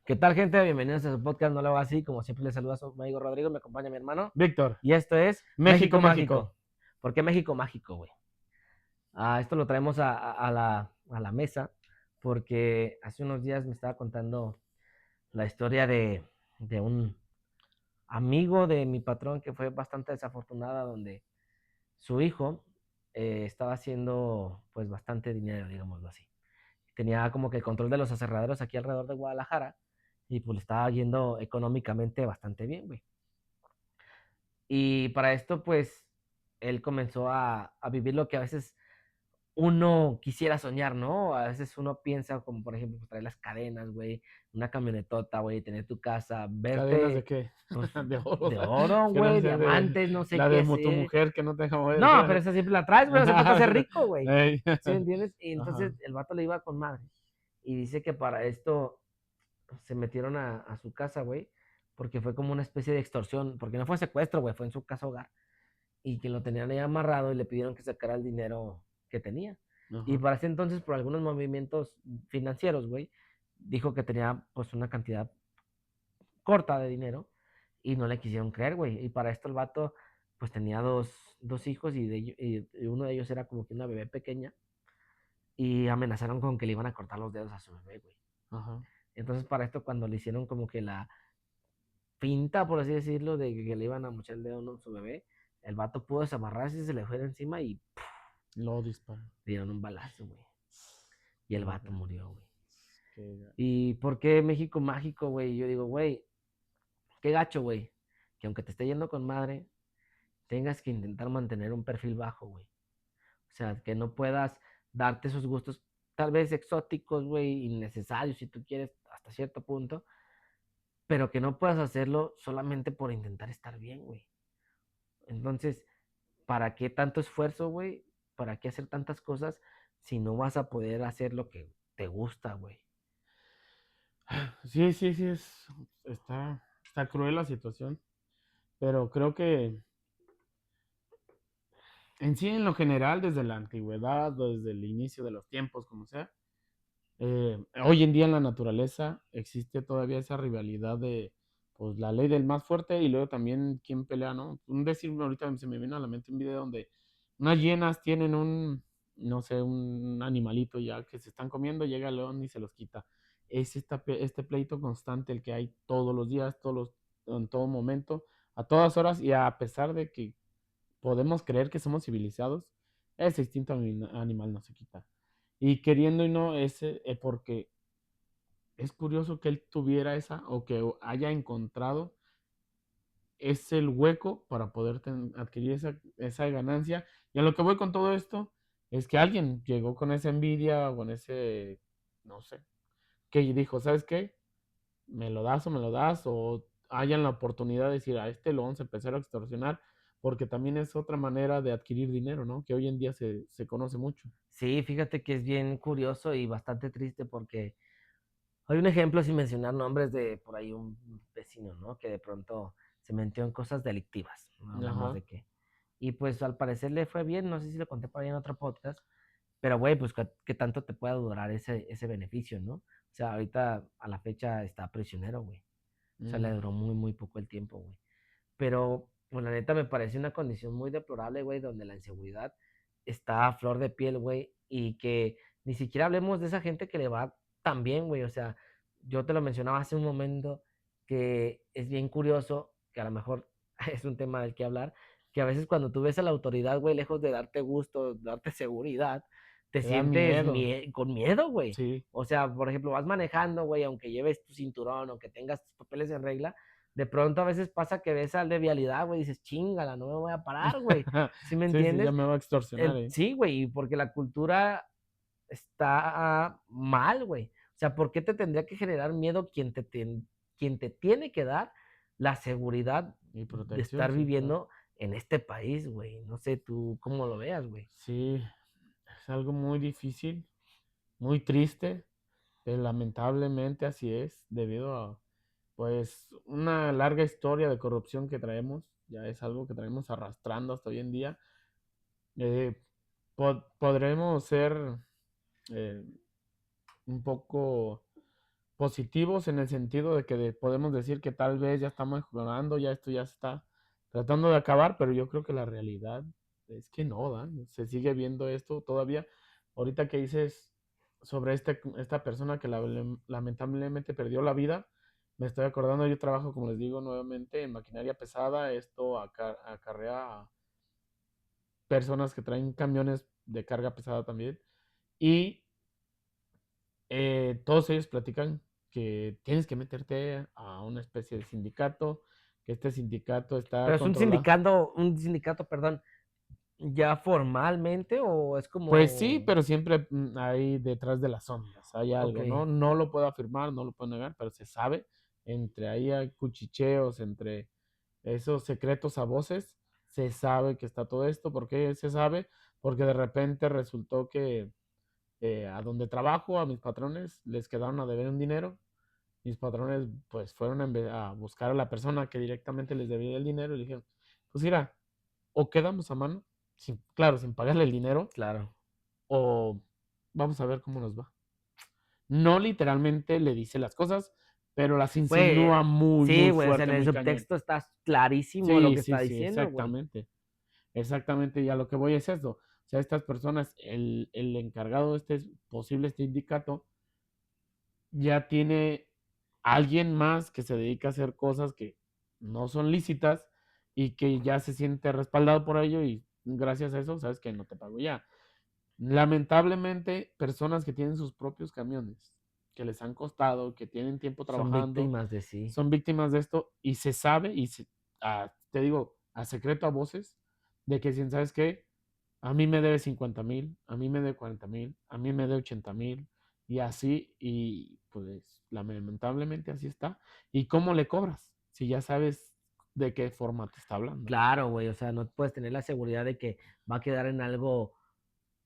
¿Qué tal, gente? Bienvenidos a su podcast No lo hago así. Como siempre, les saluda a su amigo Rodrigo, me acompaña mi hermano. Víctor, Y esto es México México Mágico. Mágico. ¿Por qué México Mágico, güey? Esto lo traemos a la mesa porque hace unos días me estaba contando la historia de un amigo de mi patrón que fue bastante desafortunada, donde su hijo estaba haciendo pues bastante dinero, digámoslo así. Tenía como que el control de los aserraderos aquí alrededor de Guadalajara y pues le estaba yendo económicamente bastante bien, güey. Y para esto, pues, él comenzó a vivir lo que a veces uno quisiera soñar, ¿no? A veces uno piensa, como por ejemplo, pues, traer las cadenas, güey, una camionetota, güey, tener tu casa, ¿Cadenas de verte, qué? pues, De oro. de oro, Que no güey, seas de diamantes, no sé la de qué, tu sí. mujer que no te deja mover. No, pero esa siempre la traes, güey, no se puede ser rico, güey. Ey. ¿Sí me entiendes? Y entonces Ajá. el vato le iba con madre. Y dice que para esto se metieron a su casa, güey, porque fue como una especie de extorsión, porque no fue secuestro, güey, fue en su casa hogar y que lo tenían ahí amarrado y le pidieron que sacara el dinero que tenía. Y Ajá. para ese entonces, por algunos movimientos financieros, güey, dijo que tenía pues una cantidad corta de dinero y no le quisieron creer, güey. Y para esto el vato pues tenía dos hijos y uno de ellos era como que una bebé pequeña y amenazaron con que le iban a cortar los dedos a su bebé, güey. Ajá. Entonces para esto cuando le hicieron como que la finta, por así decirlo, de que le iban a mochar el dedo a su bebé, el vato pudo desamarrarse, se le fue de encima y Lo disparo. dieron un balazo, güey. Y el No, vato murió, güey. qué gacho. ¿Y por qué México mágico, güey? Yo digo, güey, qué gacho, güey. Que aunque te esté yendo con madre, tengas que intentar mantener un perfil bajo, güey. O sea, que no puedas darte esos gustos, tal vez exóticos, güey, innecesarios, si tú quieres, hasta cierto punto, pero que no puedas hacerlo solamente por intentar estar bien, güey. Entonces, ¿para qué tanto esfuerzo, güey? ¿Para qué hacer tantas cosas si no vas a poder hacer lo que te gusta, güey? Sí, sí, sí, está cruel la situación, pero creo que en sí, en lo general, desde la antigüedad o desde el inicio de los tiempos, como sea, hoy en día en la naturaleza existe todavía esa rivalidad de pues la ley del más fuerte y luego también quién pelea, ¿no? Un decir, ahorita se me viene a la mente un video donde unas hienas tienen no sé, un animalito ya que se están comiendo, llega el león y se los quita. Es este pleito constante el que hay todos los días, en todo momento, a todas horas y a pesar de que podemos creer que somos civilizados, ese instinto animal no se quita. Y queriendo y no, porque es curioso que él tuviera esa o que haya encontrado es el hueco para poder adquirir esa ganancia. Y a lo que voy con todo esto es que alguien llegó con esa envidia o con ese, no sé, que dijo, ¿sabes qué? ¿Me lo das o me lo das? O hayan la oportunidad de decir, a este lo vamos a empezar a extorsionar, porque también es otra manera de adquirir dinero, ¿no? Que hoy en día se conoce mucho. Sí, fíjate que es bien curioso y bastante triste porque hay un ejemplo sin mencionar nombres de por ahí un vecino, ¿no? Que de pronto se metió en cosas delictivas, no hablamos Ajá. de qué. Y pues al parecer le fue bien, no sé si lo conté por ahí en otro podcast, pero güey, pues qué tanto te puede durar ese beneficio, ¿no? O sea, ahorita a la fecha está prisionero, güey. O sea, le Mm. duró muy, muy poco el tiempo, güey. Pero, pues la neta me parece una condición muy deplorable, güey, donde la inseguridad está a flor de piel, güey, y que ni siquiera hablemos de esa gente que le va tan bien, güey. O sea, yo te lo mencionaba hace un momento que es bien curioso, que a lo mejor es un tema del que hablar, que a veces cuando tú ves a la autoridad, güey, lejos de darte gusto, darte seguridad, te Te da sientes miedo. con miedo, güey. Sí. O sea, por ejemplo, vas manejando, güey, aunque lleves tu cinturón, aunque tengas tus papeles en regla, de pronto a veces pasa que ves al de vialidad, güey, y dices, chingala, no me voy a parar, güey. ¿Sí me Sí, sí, ya entiendes? me va a extorsionar, ¿eh? Sí, güey, y porque la cultura está mal, güey. O sea, ¿por qué te tendría que generar miedo quien te tiene que dar la seguridad Mi de protección, estar sí, claro. viviendo en este país, güey? No sé tú cómo lo veas, güey. Sí, es algo muy difícil, muy triste, pero lamentablemente así es, debido a, pues, una larga historia de corrupción que traemos, ya es algo que traemos arrastrando hasta hoy en día. Eh, podremos ser eh, un poco, positivos en el sentido de que podemos decir que tal vez ya estamos mejorando, ya esto ya se está tratando de acabar, pero yo creo que la realidad es que no, Dan, se sigue viendo esto todavía. Ahorita que dices sobre esta persona que lamentablemente perdió la vida, me estoy acordando, yo trabajo, como les digo nuevamente, en maquinaria pesada, esto acarrea a personas que traen camiones de carga pesada también, y todos ellos platican que tienes que meterte a una especie de sindicato, que este sindicato está Pero es controlado. un sindicato, perdón, ya formalmente o es Pues sí, como, pero siempre hay detrás de las sombras, hay ok, algo, ¿no? No lo puedo afirmar, no lo puedo negar, pero se sabe, entre ahí hay cuchicheos, entre esos secretos a voces, se sabe que está todo esto. ¿Por qué se sabe? Porque de repente resultó que a donde trabajo, a mis patrones, les quedaron a deber un dinero. Mis patrones pues fueron a buscar a la persona que directamente les debía el dinero y le dijeron, pues mira, o quedamos a mano, claro, sin pagarle el dinero, claro. o vamos a ver cómo nos va. No literalmente le dice las cosas, pero las Güey, insinúa muy, sí, muy güey, o sea, fuerte, en el muy cañón. subtexto está clarísimo lo Sí, que sí, está sí, diciendo, güey. exactamente. Exactamente, y a lo que voy es eso. O sea, estas personas, el encargado de este posible sindicato, ya tiene alguien más que se dedica a hacer cosas que no son lícitas y que ya se siente respaldado por ello y gracias a eso, sabes que no te pago ya. Lamentablemente, personas que tienen sus propios camiones, que les han costado, que tienen tiempo Son trabajando, víctimas de sí. son víctimas de esto y se sabe, te digo, a secreto a voces, de que si sabes qué, a mí me debe 50,000, a mí me debe 40,000, a mí me debe 80,000 y así, y pues lamentablemente así está. ¿Y cómo le cobras? Si ya sabes de qué forma te está hablando. Claro, güey, o sea, no puedes tener la seguridad de que va a quedar en algo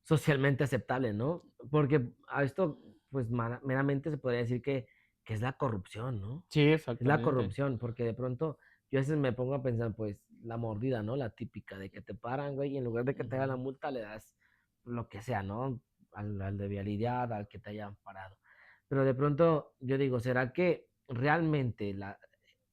socialmente aceptable, ¿no? Porque a esto, pues meramente se podría decir que es la corrupción, ¿no? Sí, Es la exactamente. corrupción, porque de pronto yo a veces me pongo a pensar, pues, la mordida, ¿no? La típica de que te paran, güey, y en lugar de que te hagan la Ujú. multa, le das lo que sea, ¿no? Al de vialidad, al que te hayan parado. Pero de pronto yo digo, ¿será que realmente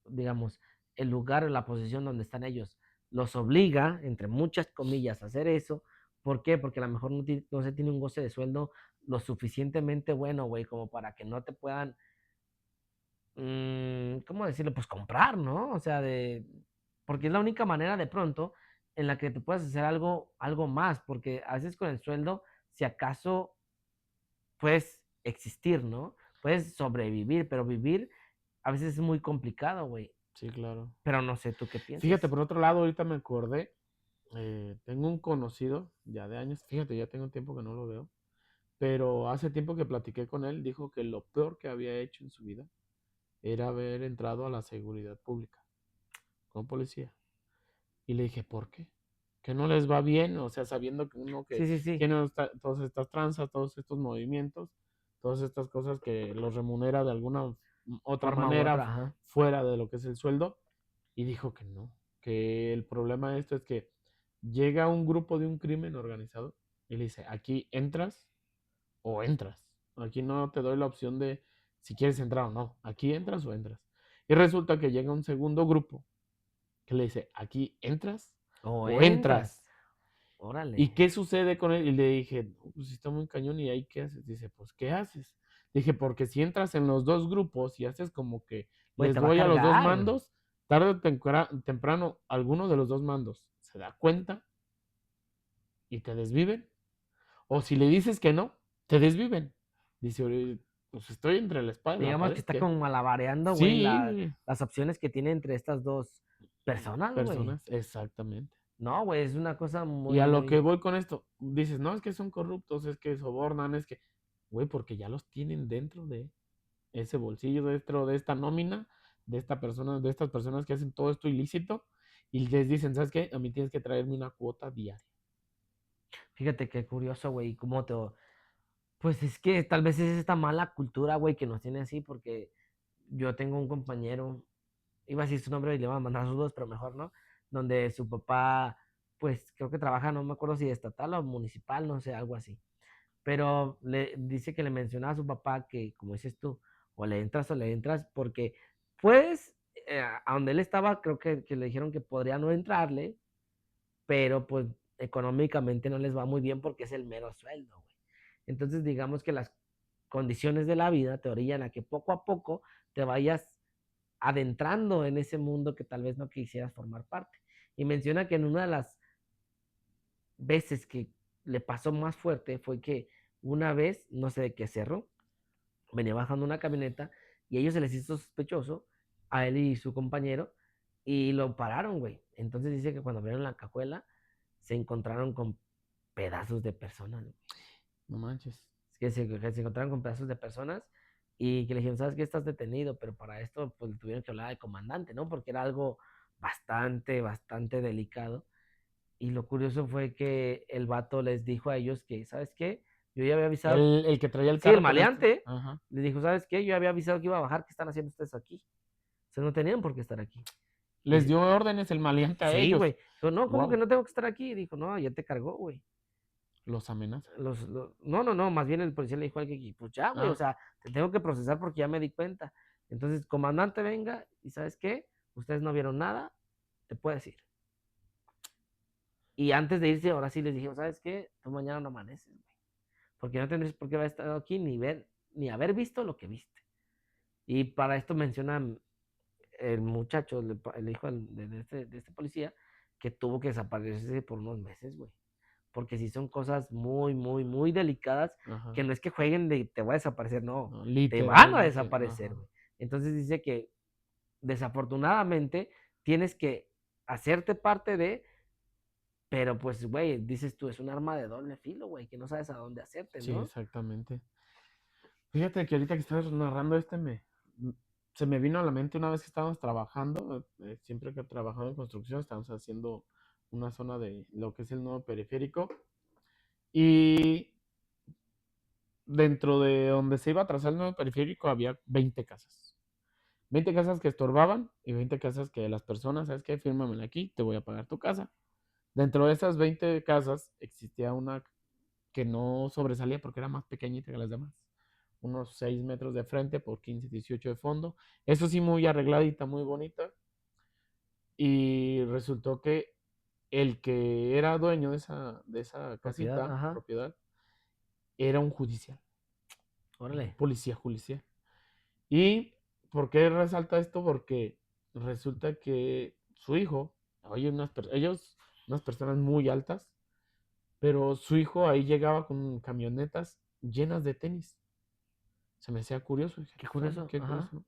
digamos, el lugar, la posición donde están ellos, los obliga, entre muchas comillas, a hacer eso? ¿Por qué? Porque a lo mejor no se tiene un goce de sueldo lo suficientemente bueno, güey, como para que no te puedan, ¿cómo decirlo? Pues comprar, ¿no? O sea, porque es la única manera de pronto en la que te puedes hacer algo más, porque a veces con el sueldo, si acaso puedes existir, ¿no? Puedes sobrevivir, pero vivir a veces es muy complicado, güey. Sí, claro. Pero no sé tú qué Fíjate, pienses. por otro lado, ahorita me acordé, tengo un conocido ya de años, fíjate, ya tengo tiempo que no lo veo, pero hace tiempo que platiqué con él, dijo que lo peor que había hecho en su vida era haber entrado a la seguridad pública como policía. Y le dije, ¿por qué? Que no les va bien, o sea, sabiendo que uno que Sí, sí, sí. tiene todas estas tranzas, todos estos movimientos, todas estas cosas que los remunera de alguna otra Forma u manera otra, ajá. fuera de lo que es el sueldo. Y dijo que no, que el problema de esto es que llega un grupo de un crimen organizado y le dice, aquí entras o entras. Aquí no te doy la opción de si quieres entrar o no. Aquí entras o entras. Y resulta que llega un segundo grupo que le dice, aquí entras O o entras. entras. ¿Y Órale. qué sucede con él? Y le dije, "No, pues está muy cañón y ahí qué haces". Dice, pues ¿qué haces? Dije, porque si entras en los dos grupos y haces como que Güey, les te va a doy a los dos cargar. mandos, tarde o temprano alguno de los dos mandos se da cuenta y te desviven. O si le dices que no, te desviven. Dice, pues estoy entre la espada y la Digamos que pared. está como malabareando, güey, Sí, las opciones que tiene entre estas dos personas, güey. personas, exactamente. No, güey, es una cosa Y muy, a lo que muy. voy con esto, dices, no, es que son corruptos, es que sobornan, es que, güey, porque ya los tienen dentro de ese bolsillo, dentro de esta nómina, de esta persona, de estas personas que hacen todo esto ilícito, y les dicen, ¿sabes qué? A mí tienes que traerme una cuota diaria. Fíjate qué curioso, güey, Pues es que tal vez es esta mala cultura, güey, que nos tiene así, porque yo tengo un compañero, iba a decir su nombre y le iba a mandar saludos, pero mejor no, donde su papá, pues creo que trabaja, no me acuerdo si estatal o municipal, no sé, algo así. Pero le dice que le mencionaba a su papá que, como dices tú, o le entras, porque puedes, a donde él estaba, creo que le dijeron que podría no entrarle, pero pues económicamente no les va muy bien porque es el mero sueldo, güey. Entonces, digamos que las condiciones de la vida te orillan a que poco a poco te vayas adentrando en ese mundo que tal vez no quisieras formar parte. Y menciona que en una de las veces que le pasó más fuerte fue que una vez, no sé de qué cerro, venía bajando una camioneta y a ellos se les hizo sospechoso a él y su compañero y lo pararon, güey. Entonces dice que cuando abrieron la cajuela se encontraron con pedazos de personas, güey. No manches. Que se encontraron con pedazos de personas y que le dijeron, ¿sabes qué? Estás detenido, pero para esto pues tuvieron que hablar al comandante, ¿no? Porque era algo bastante, bastante delicado. Y lo curioso fue que el vato les dijo a ellos que, ¿sabes qué? Yo ya había avisado, El que traía el sí, el carro con este. maleante Ajá. les dijo, ¿sabes qué? Yo ya había avisado que iba a bajar, ¿qué están haciendo ustedes aquí? O sea, no tenían por qué estar aquí. Les Y, dio órdenes el maleante a sí, ellos. güey. Dijo, no, ¿cómo que Wow. no tengo que estar aquí? Dijo, no, ya te cargó, güey. Los amenaza. No, no, no, más bien el policía le dijo al que, pues ya, güey, o Ah, sea, te tengo que procesar porque ya me di cuenta. Entonces, comandante, venga, y ¿sabes qué? Ustedes no vieron nada, te puedes ir. Y antes de irse, ahora sí les dijimos, ¿sabes qué? Tú mañana no amaneces, güey. Porque no tendrías por qué haber estado aquí ni ver, ni haber visto lo que viste. Y para esto menciona el muchacho, el hijo de este policía, que tuvo que desaparecerse por unos meses, güey. Porque si son cosas muy, muy, muy delicadas, ajá. que no es que jueguen de te voy a desaparecer, no, No, te van a literalmente. desaparecer, Ajá. güey. Entonces dice que desafortunadamente tienes que hacerte parte de, pero pues, güey, dices tú, es un arma de doble filo, güey, que no sabes a dónde hacerte, Sí, ¿no? exactamente. Fíjate que ahorita que estás narrando se me vino a la mente una vez que estábamos trabajando, siempre que he trabajado en construcción, estábamos haciendo una zona de lo que es el nuevo periférico y dentro de donde se iba a trazar el nuevo periférico había 20 casas. 20 casas que estorbaban y 20 casas que las personas, ¿sabes qué? Fírmamela aquí, te voy a pagar tu casa. Dentro de esas 20 casas existía una que no sobresalía porque era más pequeñita que las demás. Unos 6 metros de frente por 15, 18 de fondo. Eso sí, muy arregladita, muy bonita. Y resultó que el que era dueño de esa Propiedad, casita, ajá, propiedad, era un judicial, un órale. policía judicial. ¿Y por qué resalta esto? Porque resulta que su hijo, oye, unas personas muy altas, pero su hijo ahí llegaba con camionetas llenas de tenis. Se me hacía curioso, dije, Qué "Órale, curioso, qué curioso, ajá. ¿no?".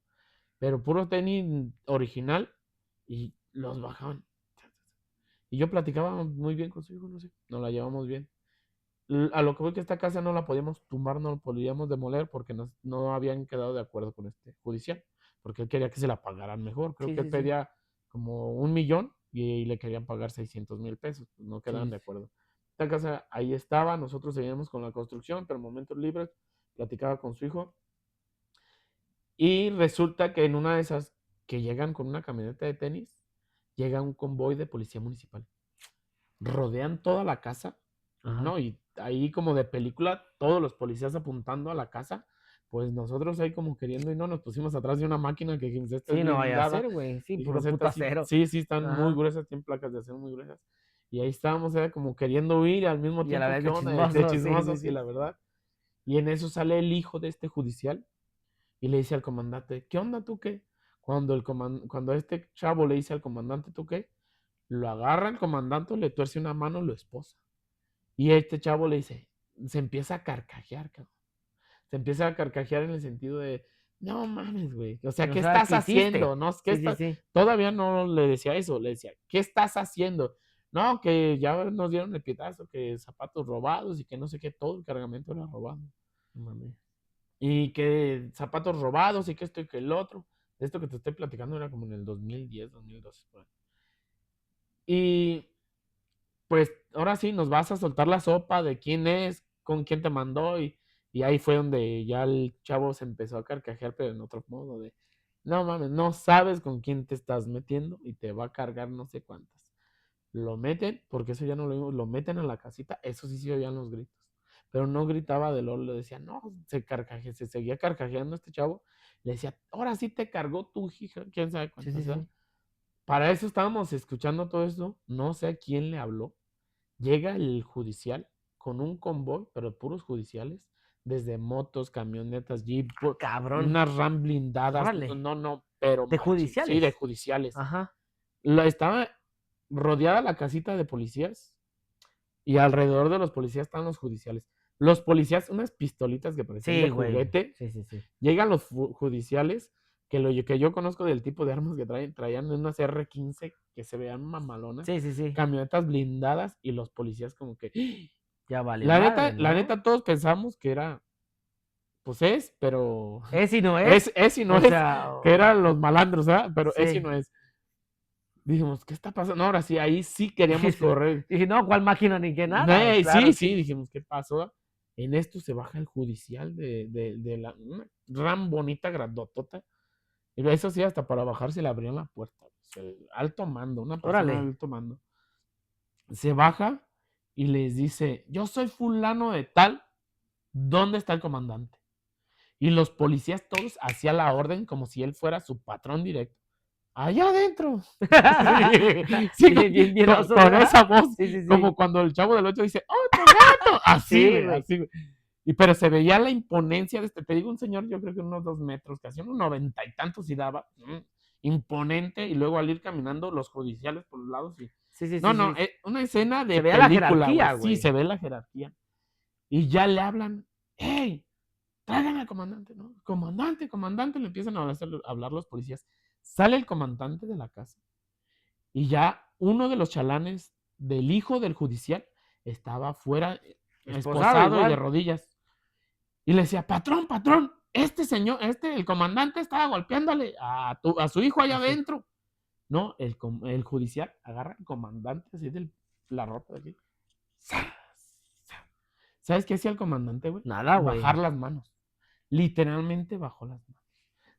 Pero puro tenis original y los bajaban. Y yo platicaba muy bien con su hijo, no sé, nos la llevamos bien. A lo que voy que esta casa no la podíamos tumbar, no la podíamos demoler porque no habían quedado de acuerdo con este judicial, porque él quería que se la pagaran mejor. Creo Sí, que él sí, sí. pedía como 1 millón y le querían pagar 600,000 pesos, pues no Sí, quedaban sí, de sí. acuerdo. Esta casa ahí estaba, nosotros seguíamos con la construcción, pero en momentos libres platicaba con su hijo y resulta que en una de esas que llegan con una camioneta de tenis, llega un convoy de policía municipal. Rodean toda la casa, Ajá. ¿no? Y ahí como de película, todos los policías apuntando a la casa, pues nosotros ahí como queriendo y no, nos pusimos atrás de una máquina que dijimos, esta es Sí, no vaya a blindada. ser, güey. Sí, Dijimos, puro esta puto sí, acero. sí, sí, están muy Ajá. gruesas, tienen placas de acero muy gruesas. Y ahí estábamos, era como queriendo huir y al mismo Y a la tiempo, vez ¿qué de onda? De chismoso, sí, sí, chismosos y sí. la verdad. Y en eso sale el hijo de este judicial y le dice al comandante, ¿qué onda tú qué? Cuando este chavo le dice al comandante, ¿tú qué? Lo agarra el comandante, le tuerce una mano, lo esposa. Y este chavo le dice, se empieza a carcajear, cabrón. Se empieza a carcajear en el sentido de, no mames, güey. O sea, Que no ¿qué sabes estás qué haciendo? hiciste. No, ¿qué Sí, sí, estás? sí. Todavía no le decía eso, le decía, ¿qué estás haciendo? No, que ya nos dieron el pietazo, que zapatos robados y que no sé qué, todo el cargamento era robado. No mames. Y que zapatos robados y que esto y que el otro. Esto que te estoy platicando era como en el 2010, 2012. Por ahí. Y pues ahora sí, nos vas a soltar la sopa de quién es, con quién te mandó y ahí fue donde ya el chavo se empezó a carcajear, pero en otro modo de, no mames, no sabes con quién te estás metiendo y te va a cargar no sé cuántas. Lo meten, porque eso ya no lo vimos, lo meten a la casita, eso sí se oían los gritos, pero no gritaba de LOL, le decía, no, se seguía carcajeando este chavo Le decía, ahora sí te cargó tu hija, quién sabe Sí, cuántas. sí, sí. Para eso estábamos escuchando todo eso, no sé a quién le habló. Llega el judicial con un convoy, pero puros judiciales, desde motos, camionetas, jeep, Cabrón. unas RAM blindadas, Órale. no, pero De machín, sí, de judiciales. judiciales. Ajá. Estaba rodeada la casita de policías y alrededor de los policías estaban los judiciales. Los policías, unas pistolitas que parecían de Sí, güey. juguete, Sí, sí, sí. llegan los judiciales, que lo que yo conozco del tipo de armas que traían unas R15 que se vean mamalonas, Sí, sí, sí. camionetas blindadas y los policías como que... Ya valió madre, La ¿no? neta, todos pensamos que era, pues pero Es y no es. es y no O es, sea, que eran los malandros, ¿verdad? Pero es y sí. no es. Dijimos, ¿qué está pasando? No, ahora sí, ahí sí queríamos correr. Dije, no, ¿cuál máquina ni qué nada? Claro, Sí, sí. dijimos, ¿qué pasó? En esto se baja el judicial de la una RAM bonita, grandotota. Y eso sí, hasta para bajarse le abrían la puerta. El alto mando, una persona de Órale. alto mando. Se baja y les dice, yo soy fulano de tal, ¿dónde está el comandante? Y los policías todos hacían la orden como si él fuera su patrón directo. Allá adentro. Sí, Bien oso, con ¿verdad? esa voz, Sí, sí, sí. como cuando el Chavo del 8 dice, ¡otro gato! Así, Sí, güey, güey. así, güey. Pero se veía la imponencia de te digo, un señor, yo creo que unos 2 metros, casi unos 90 y tantos y daba, imponente, y luego al ir caminando los judiciales por los lados. Sí, sí, No, sí, no, sí. una escena de Se veía la película, güey. jerarquía, Sí, güey. se ve la jerarquía. Y ya le hablan, ¡hey! Traigan al comandante, ¿no? Comandante, le empiezan a hablar los policías. Sale el comandante de la casa y ya uno de los chalanes del hijo del judicial estaba fuera, Esposado esposado y de igual. rodillas. Y le decía, patrón, este señor, el comandante estaba golpeándole a su hijo allá Así. adentro. No, el judicial agarra al comandante así de la ropa de aquí. ¿Sabes qué hacía el comandante, güey? Nada, Bajar güey. las manos. Literalmente bajó las manos.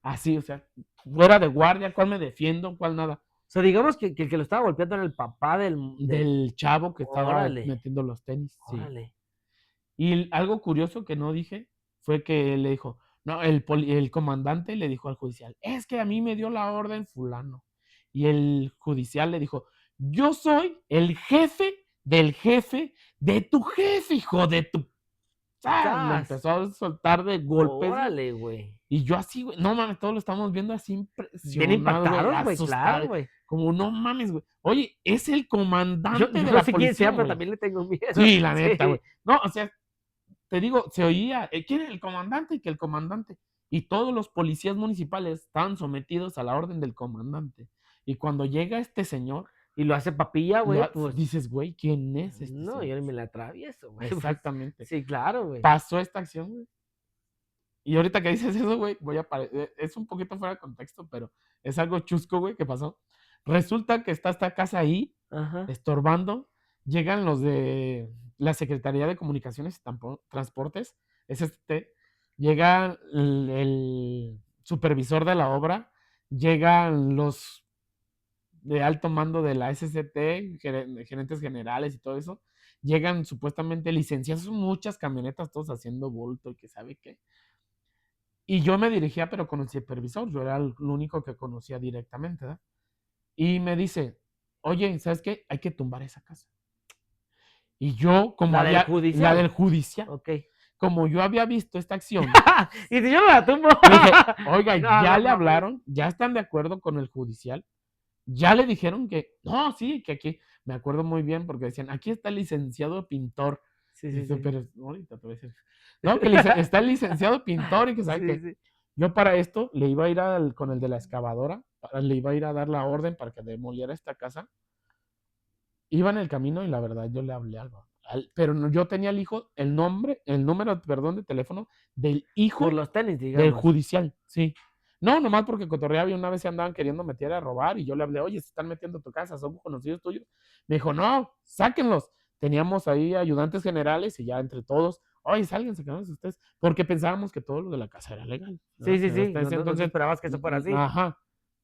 Así, o sea, fuera de guardia, cuál me defiendo, cuál nada. O sea, digamos que el que lo estaba golpeando era el papá Del chavo que estaba Órale, metiendo los tenis, sí. órale. Y algo curioso que no dije fue que le dijo, no, el comandante le dijo al judicial, es que a mí me dio la orden fulano. Y el judicial le dijo, yo soy el jefe del jefe de tu jefe, hijo de tu... ¡Sas! Le ¡Sas! empezó a soltar de golpes, güey. Órale, güey. Y yo así, güey, no mames, todos lo estamos viendo así Bien impresionados, güey, impactados, güey, claro, asustados, güey. como no mames, güey. Oye, es el comandante Yo de no la sé quién policía, sea, pero güey. también le tengo miedo. Sí, la neta, güey. Sí. No, o sea, te digo, se oía, ¿quién es el comandante? Y que el comandante. Y todos los policías municipales estaban sometidos a la orden del comandante. Y cuando llega este señor, Y lo hace papilla, güey, pues. dices, güey, ¿quién es este No, yo señor? ni me la atravieso, güey. Pues, Exactamente. sí, claro, güey. Pasó esta acción, güey. Y ahorita que dices eso, güey, es un poquito fuera de contexto, pero es algo chusco, güey, que pasó. Resulta que está esta casa ahí, Ajá. estorbando. Llegan los de la Secretaría de Comunicaciones y Transportes, SST. Llega el supervisor de la obra. Llegan los de alto mando de la SCT, gerentes generales y todo eso. Llegan supuestamente licenciados, muchas camionetas, todos haciendo bulto y que sabe qué. Y yo me dirigía, pero con el supervisor, yo era el único que conocía directamente, ¿verdad? Y me dice, oye, ¿sabes qué? Hay que tumbar esa casa. Y yo, como La del la judicial. del judicial, Ok. como yo había visto esta acción, Y si yo no la tumbo. le dije, oiga, No, ya no le mames. hablaron, ya están de acuerdo con el judicial, ya le dijeron que, no, sí, que aquí, me acuerdo muy bien porque decían, aquí está el licenciado pintor. Sí, Y sí, dice, sí. pero ahorita te voy a decir, no, que está el licenciado pintor y que sabe Sí, que sí. yo para esto le iba a ir con el de la excavadora, le iba a ir a dar la orden para que demoliera esta casa. Iba en el camino y la verdad yo le hablé algo. Pero yo tenía el número, perdón, de teléfono del Por hijo los tenis, del digamos. judicial, sí. No, nomás porque cotorreaba y una vez se andaban queriendo meter a robar y yo le hablé, oye, se están metiendo a tu casa, son conocidos tuyos. Me dijo, no, sáquenlos. Teníamos ahí ayudantes generales y ya entre todos, oye, sálganse, que no ustedes, porque pensábamos que todo lo de la casa era legal. Sí, sí, Pero sí. hasta ese No te entonces, esperabas que eso fuera así. ajá,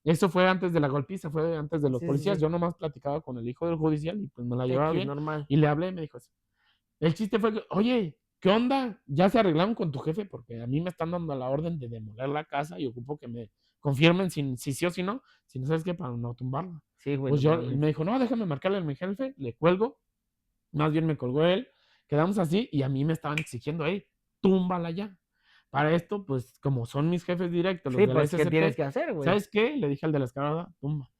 eso fue antes de la golpiza, fue antes de los Sí, sí, policías. sí. Yo nomás platicaba con el hijo del judicial y pues me la llevaba X, bien normal. y le hablé y me dijo así. El chiste fue que, oye, ¿qué onda? ¿Ya se arreglaron con tu jefe? Porque a mí me están dando la orden de demoler la casa y ocupo que me confirmen si sí o si no. Si no sabes qué, para no tumbarla. Sí, güey, Pues no yo, mames. me dijo, no, déjame marcarle a mi jefe, le cuelgo, más bien me colgó él, quedamos así y a mí me estaban exigiendo, hey, túmbala ya. Para esto, pues como son mis jefes directos, los Sí, de la pues, ¿qué tienes SCT, que hacer, güey? ¿sabes qué? Le dije al de la escalada, tumba.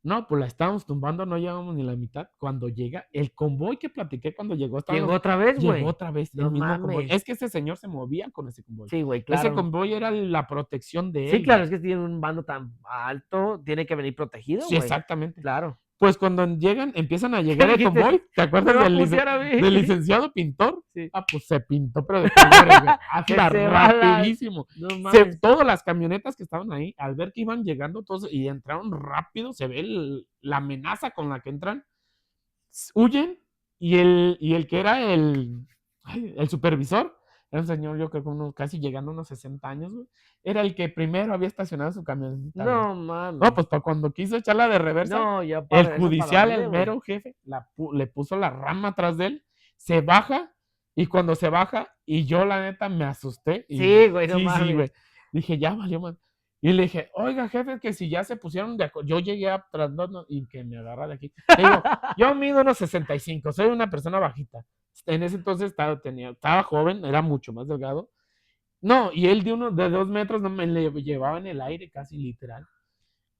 No, pues la estábamos tumbando, no llevamos ni la mitad. Cuando llega el convoy que platiqué cuando llegó, Llegó otra vez, llegó güey. otra vez el No mismo convoy. mames. Es que ese señor se movía con ese convoy. Sí, güey, Ese claro. convoy era la protección de Sí, él, claro, güey. es que si tiene un bando tan alto, tiene que venir protegido, Sí, güey. exactamente. Claro. Pues cuando llegan, empiezan a ¿Qué llegar el dijiste? convoy, ¿te Me acuerdas va a putear a mí. del licenciado pintor? Sí. Ah, pues se pintó, pero de colores, güey. Que Anda se va rapidísimo. No mames. Todas las camionetas que estaban ahí, al ver que iban llegando todos y entraron rápido, se ve la amenaza con la que entran, huyen y el que era el supervisor, era un señor, yo creo que casi llegando a unos 60 años, güey, era el que primero había estacionado su camioneta, güey. No No, mames. pues para cuando quiso echarla de reversa, No, ya el para eso, ¿para judicial, dónde, el güey? mero jefe, le puso la rama atrás de él, se baja, y cuando se baja, y yo la neta me asusté, y Sí, güey, no sí, mames. güey, dije, ya valió más. Y le dije, oiga, jefe, que si ya se pusieron de acuerdo, yo llegué atrás, y que me agarra de aquí. Le digo, yo mido unos 65, soy una persona bajita. En ese entonces estaba joven, era mucho más delgado. No, y él de 2 metros no me le llevaba en el aire, casi literal.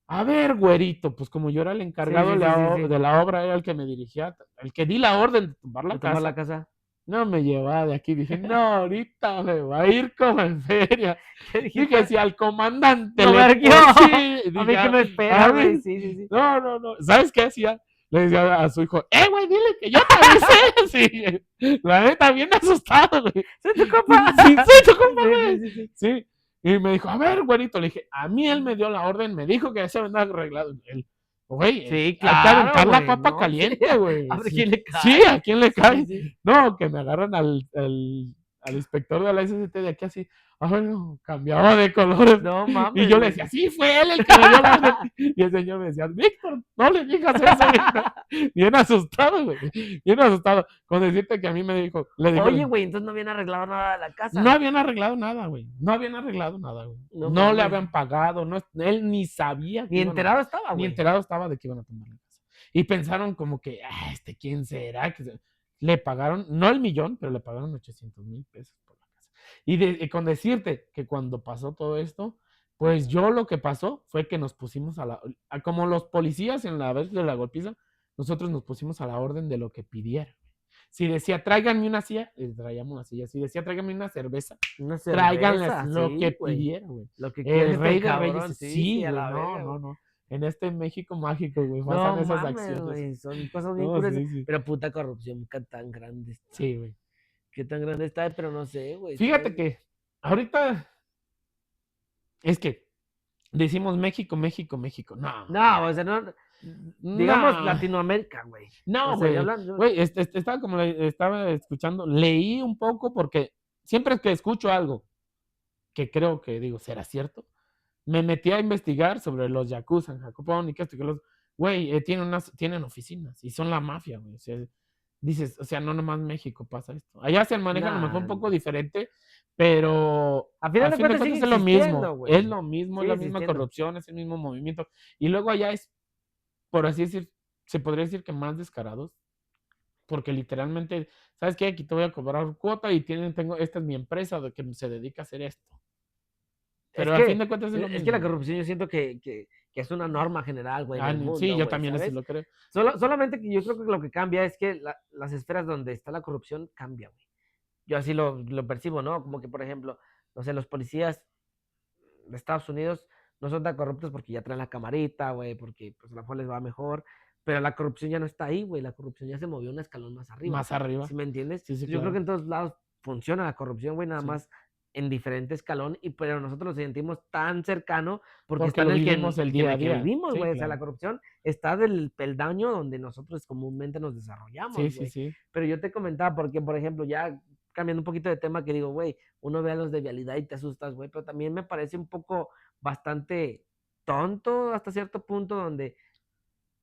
A ver, güerito, pues como yo era el Sí, encargado sí, sí, sí, sí. de la obra, era el que me dirigía, el que di la orden de tumbar De la tomar la casa. casa. No me llevaba de aquí. Dije, no, ahorita me va a ir como en feria. ¿Qué Dije, dijiste? si al comandante ¡Lo le verguió! sí, A dije, mí que me a espera, güey. ver, Sí, sí, sí. no, no, no. ¿Sabes qué hacía? Le decía a su hijo, güey, dile que yo te avisé. Sí, la neta, bien asustado, güey. ¡Soy tu compa! Sí, soy tu compa, Sí, sí, güey. sí, sí. Sí. Y me dijo, a ver, güerito. Le dije, a mí él me dio la orden, me dijo que ya se había arreglado. Güey, Sí, hay que claro, aventar la güey. papa No, sí. caliente, A güey. ver Sí, quién le sí, cae. ¿a quién le Sí, cae? sí. No, que me agarran al inspector de la SCT de aquí así. Ay, no, cambiaba de colores. No Y mames, yo le güey. decía, sí, fue él el que me dio la orden. Y el señor me decía, Víctor, no le digas eso. Bien asustado, güey. Bien asustado. Con decirte que a mí me dijo, le Oye, dijeron, güey, entonces no habían arreglado nada de la no casa. habían arreglado nada, güey. No habían arreglado nada, güey. No No le mames. habían pagado. No, él ni sabía que Ni iban a. enterado estaba, Ni güey. enterado estaba de que iban a tomar la casa. Y pensaron como que, ¿quién será? Le pagaron, no el millón, pero le pagaron 800,000 pesos por la casa. Y con decirte que cuando pasó todo esto, pues yo lo que pasó fue que nos pusimos como los policías en la vez de la golpiza, nosotros nos pusimos a la orden de lo que pidieran. Si decía, tráiganme una silla, les traíamos una silla. Si decía, tráiganme una cerveza, Una tráiganles cerveza, lo que sí, güey. pidieran, güey. Lo que quiere El este rey de reyes, cabrón, sí, sí, sí, a güey, la no, verga, no, güey. no. En este México mágico, güey, pasan No esas mames, acciones. güey. Son cosas bien No, curiosas. sí, sí. Pero puta corrupción, qué tan grande está. Sí, güey. Qué tan grande está, pero no sé, güey. Fíjate que ahorita es que decimos México, México, México. No, No, o sea, no. Digamos no, Latinoamérica, güey. O no, sea, yo güey. hablando. Güey, estaba como estaba escuchando, leí un poco porque siempre que escucho algo que creo que digo, ¿será cierto? Me metí a investigar sobre los yakuza en Japón y que esto y que los. Güey, tienen oficinas y son la mafia, güey. O sea, dices, o sea, no nomás México pasa esto. Allá se maneja a lo mejor un Nah, poco diferente, pero a final al de fin de cuentas sigue cuentas es lo mismo. existiendo, Es güey. lo mismo, es Sigue la misma existiendo. corrupción, es el mismo movimiento. Y luego allá es, por así decir, se podría decir que más descarados, porque literalmente, ¿sabes qué? Aquí te voy a cobrar cuota y esta es mi empresa de que se dedica a hacer esto. Es Pero al fin de que, cuentas es lo es que la mismo. corrupción yo siento que es una norma general, güey, en el Sí, mundo, yo güey, también así ¿sabes? lo creo. Solamente que yo creo que lo que cambia es que las esferas donde está la corrupción cambia, güey. Yo así lo percibo, ¿no? Como que, por ejemplo, no sé, los policías de Estados Unidos no son tan corruptos porque ya traen la camarita, güey, porque pues a lo mejor les va mejor, pero la corrupción ya no está ahí, güey, la corrupción ya se movió un escalón más arriba, Más arriba. ¿sí me entiendes? Sí, sí, Yo creo que claro. en todos lados funciona la corrupción, güey, nada Sí. más en diferente escalón, pero nosotros lo sentimos tan cercano porque Porque está lo en vivimos el en día a el que día. vivimos, Sí, güey, o sea, la claro. corrupción está del peldaño donde nosotros comúnmente nos Sí, desarrollamos, sí, güey. sí. Pero yo te comentaba porque, por ejemplo, ya cambiando un poquito de tema, que digo, güey, uno ve a los de vialidad y te asustas, güey, pero también me parece un poco bastante tonto hasta cierto punto donde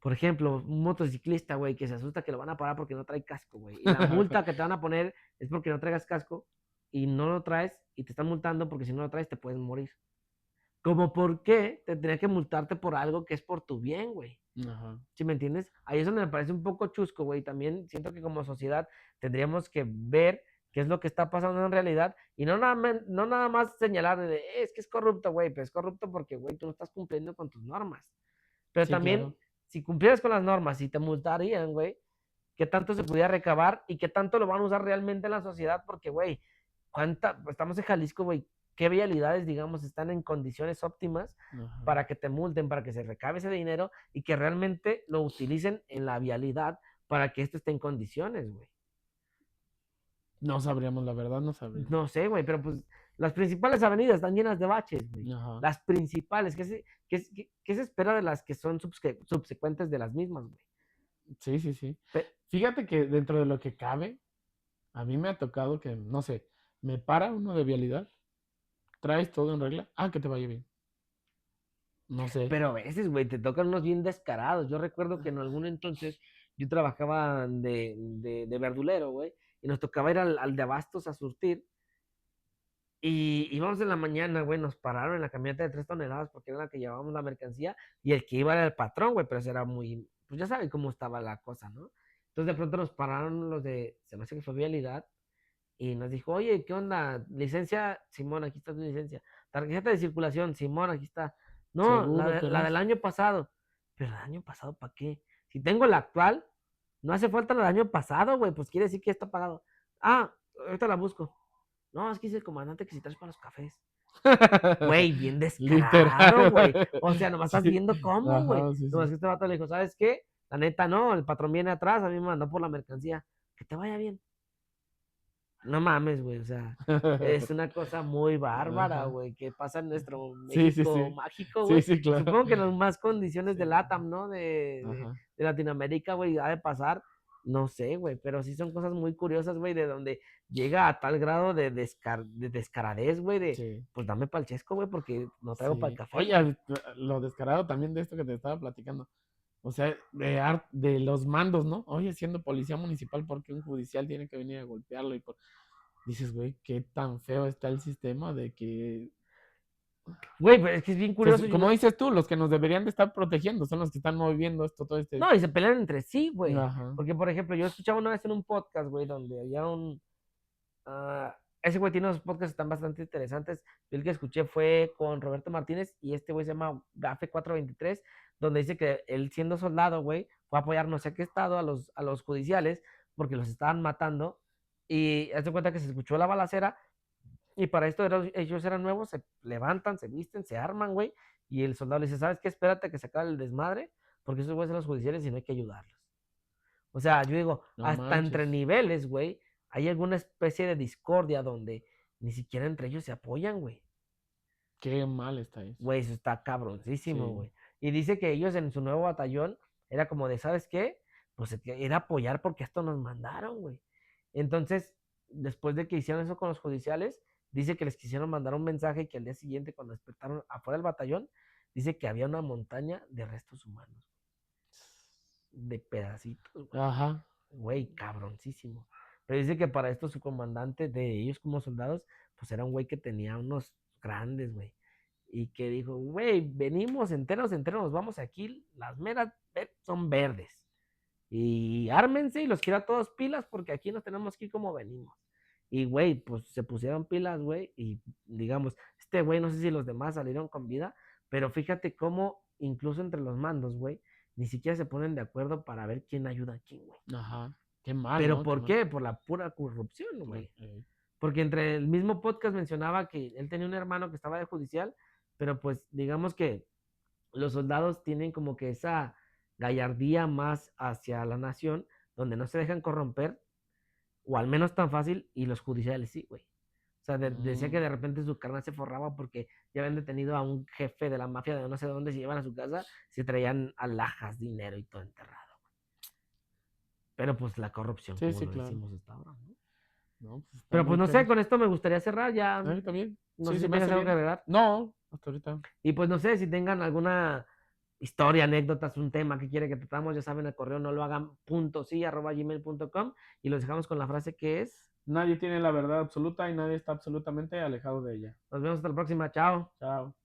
Por ejemplo, un motociclista, güey, que se asusta que lo van a parar porque no trae casco, güey. Y la multa que te van a poner es porque no traigas casco y no lo traes y te están multando porque si no lo traes te puedes morir. Como por qué te tendría que multarte por algo que es por tu bien, güey. Ajá. ¿Sí me entiendes? Ahí es donde me parece un poco chusco, güey. También siento que como sociedad tendríamos que ver qué es lo que está pasando en realidad y no nada más señalar de, es que es corrupto, güey, pero es corrupto porque, güey, tú no estás cumpliendo con tus normas. Pero Sí, también, claro. si cumplieras con las normas y te multarían, güey, ¿qué tanto se pudiera recabar y qué tanto lo van a usar realmente en la sociedad? Porque, güey, estamos en Jalisco, güey, ¿qué vialidades, digamos, están en condiciones óptimas Ajá. para que te multen, para que se recabe ese dinero y que realmente lo utilicen en la vialidad para que esto esté en condiciones, güey? No sabríamos, la verdad, no sabríamos. No sé, güey, pero pues las principales avenidas están llenas de baches, güey. Ajá. Las principales, ¿qué se espera de las que son subsecuentes de las mismas, güey? Sí, sí, sí. Pe- Fíjate que dentro de lo que cabe, a mí me ha tocado que, no sé, me para uno de vialidad, traes todo en regla, que te vaya bien. No sé. Pero a veces, güey, te tocan unos bien descarados. Yo recuerdo que en algún entonces yo trabajaba de verdulero, güey, y nos tocaba ir al de Abastos a surtir. Y íbamos en la mañana, güey, nos pararon en la camioneta de 3 toneladas porque era la que llevábamos la mercancía y el que iba era el patrón, güey, pero eso era muy, pues ya saben cómo estaba la cosa, ¿no? Entonces de pronto nos pararon los se me hace que fue vialidad y nos dijo, oye, ¿qué onda? Licencia, Simón, aquí está tu licencia. Tarjeta de circulación, Simón, aquí está. No, Seguro la del tenés. año pasado. Pero el año pasado, ¿para qué? Si tengo la actual, no hace falta la del año pasado, güey, pues quiere decir que ya está pagado. Ah, ahorita la busco. No, es que dice el comandante que si traes para los cafés. Güey, bien descarado, Literal. güey. O sea, nomás estás Sí. viendo cómo, güey. Ajá, sí, Nomás sí. que este vato le dijo, ¿sabes qué? La neta, no, el patrón viene atrás, a mí me mandó por la mercancía. Que te vaya bien. No mames, güey, o sea, es una cosa muy bárbara, Ajá. güey, que pasa en nuestro Sí, sí, México sí. mágico, Sí, güey. sí, Y claro. supongo que en las más condiciones de Sí. LATAM, ¿no? Ajá. De Latinoamérica, güey, ha de pasar, no sé, güey, pero sí son cosas muy curiosas, güey, de donde llega a tal grado de descaradez, güey, Sí. pues dame pa'l chesco, güey, porque no traigo para el Sí. café, Oye, güey. lo descarado también de esto que te estaba platicando. O sea, de los mandos, ¿no? Oye, siendo policía municipal, ¿por qué un judicial tiene que venir a golpearlo? Dices, güey, qué tan feo está el sistema de que, Güey, pero es que es bien pues, curioso, como dices tú, los que nos deberían de estar protegiendo son los que están moviendo esto, todo este. no, y se pelean entre sí, güey. Ajá. Porque, por ejemplo, yo escuchaba una vez en un podcast, güey, donde había ese güey tiene unos podcasts que están bastante interesantes. Yo el que escuché fue con Roberto Martínez y este güey se llama Gafe 423, donde dice que él siendo soldado, güey, fue a apoyar no sé qué estado a los judiciales porque los estaban matando. Y hace cuenta que se escuchó la balacera y para esto ellos eran nuevos, se levantan, se visten, se arman, güey. Y el soldado le dice, ¿sabes qué? Espérate que se acabe el desmadre porque esos güeyes son los judiciales y no hay que ayudarlos. O sea, yo digo, No hasta entre manches. niveles, güey, hay alguna especie de discordia donde ni siquiera entre ellos se apoyan, güey. Qué mal está eso. Güey, eso está cabroncísimo, Sí. güey. Y dice que ellos en su nuevo batallón era como de, ¿sabes qué? Pues era apoyar porque esto nos mandaron, güey. Entonces, después de que hicieron eso con los judiciales, dice que les quisieron mandar un mensaje y que al día siguiente, cuando despertaron afuera del batallón, dice que había una montaña de restos humanos, de pedacitos, güey. Ajá. Güey, cabroncísimo. Pero dice que para esto su comandante de ellos como soldados, pues era un güey que tenía unos grandes, güey. Y que dijo, güey, venimos enteros, vamos aquí, las meras son verdes. Y ármense y los quiero a todos pilas porque aquí nos tenemos que ir como venimos. Y, güey, pues se pusieron pilas, güey, y digamos, este güey, no sé si los demás salieron con vida, pero fíjate cómo incluso entre los mandos, güey, ni siquiera se ponen de acuerdo para ver quién ayuda a quién, güey. Ajá. Qué mal, ¿Pero ¿no? Qué por mal. qué? Por la pura corrupción, Por- güey. eh, Porque entre el mismo podcast mencionaba que él tenía un hermano que estaba de judicial, pero pues digamos que los soldados tienen como que esa gallardía más hacia la nación, donde no se dejan corromper, o al menos tan fácil, y los judiciales sí, güey. O sea, decía que mm, de repente su carnal se forraba porque ya habían detenido a un jefe de la mafia de no sé dónde, se llevan a su casa, se traían alhajas, dinero y todo enterrado. Pero pues la corrupción, sí, como sí, lo claro. decimos hasta ahora, ¿no? No, pues está Pero pues muy no sé, tenso. con esto me gustaría cerrar ya. Ahorita bien. No Sí, sé se si me tengas hace algo que bien. agregar. No, hasta ahorita. Y pues no sé si tengan alguna historia, anécdotas, un tema que quiere que tratamos, ya saben, el correo no lo hagan .si@gmail.com y los dejamos con la frase que es. Nadie tiene la verdad absoluta y nadie está absolutamente alejado de ella. Nos vemos hasta la próxima. Chao. Chao.